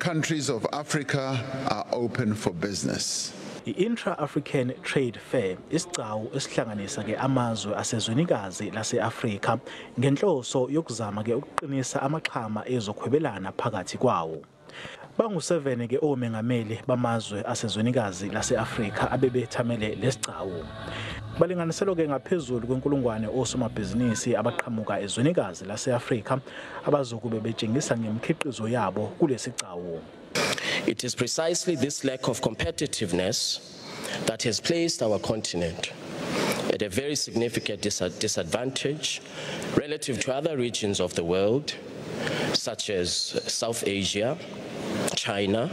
countries of Africa are open for business. I-Intra-African Trade Fair isigcawu esihlanganisa ke amazwe asezwenikazi lase-Afrika ngenhloso yokuzama ke ukuqinisa amaxhama ezokuhwebelana phakathi kwawo. Bangu-7 ke omengameli bamazwe asezwenikazi lase-Afrika abebethamele lesigcawu. Balinganiselwa ke ngaphezulu kwenkulungwane osomabhizinisi abaqhamuka ezwenikazi lase-Afrika abazokube betshengisa ngemikhiqizo yabo kulesigcawu. It is precisely this lack of competitiveness that has placed our continent at a very significant disadvantage relative to other regions of the world, such as South Asia, China,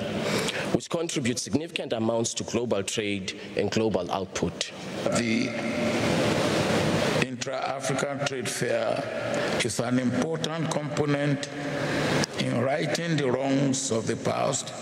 which contribute significant amounts to global trade and global output. The Intra-African Trade Fair is an important component in righting the wrongs of the past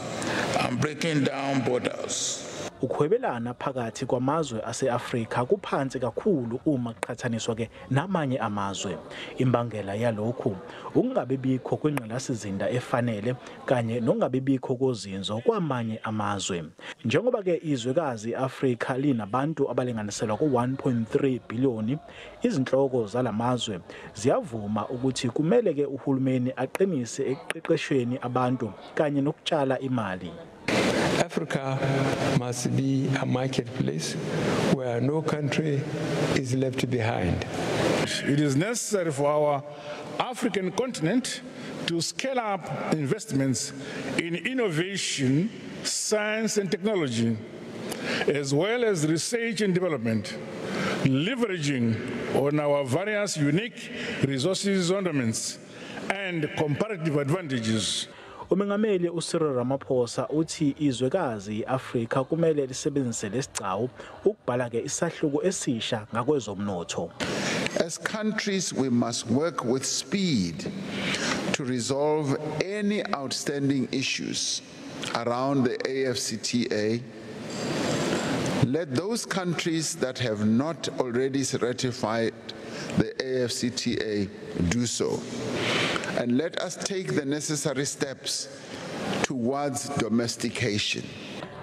and breaking down borders. Ukuhwebelana phakathi kwamazwe ase-Afrika kuphansi kakhulu uma kuqhathaniswa ke namanye amazwe. Imbangela yalokhu ukungabibikho kwengqalasizinda efanele kanye nokungabibikho kozinzo kwamanye amazwe. Njengoba ke izwekazi Afrika linabantu abalinganiselwa ku-1.3 billion, izinhloko zalamazwe ziyavuma ukuthi kumele ke uhulumeni aqinise ekuqeqeshweni abantu kanye nokutshala imali. Africa must be a marketplace where no country is left behind. It is necessary for our African continent to scale up investments in innovation, science and technology, as well as research and development, leveraging on our various unique resources, ornaments, and comparative advantages. Umengameli uCyril Ramaphosa uthi izwekazi Afrika kumele lisebenzise lesigcawu ukubhala ke isahluko esisha ngakwezomnotho. As countries, we must work with speed to resolve any outstanding issues around the AfCFTA. Let those countries that have not already ratified the AfCFTA do so. And let us take the necessary steps towards domestication.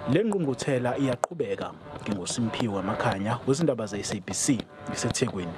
Le ngqungquthela iyaqhubeka. NginguSimphiwe Makhanya, wezindaba ze-SABC, eThekwini.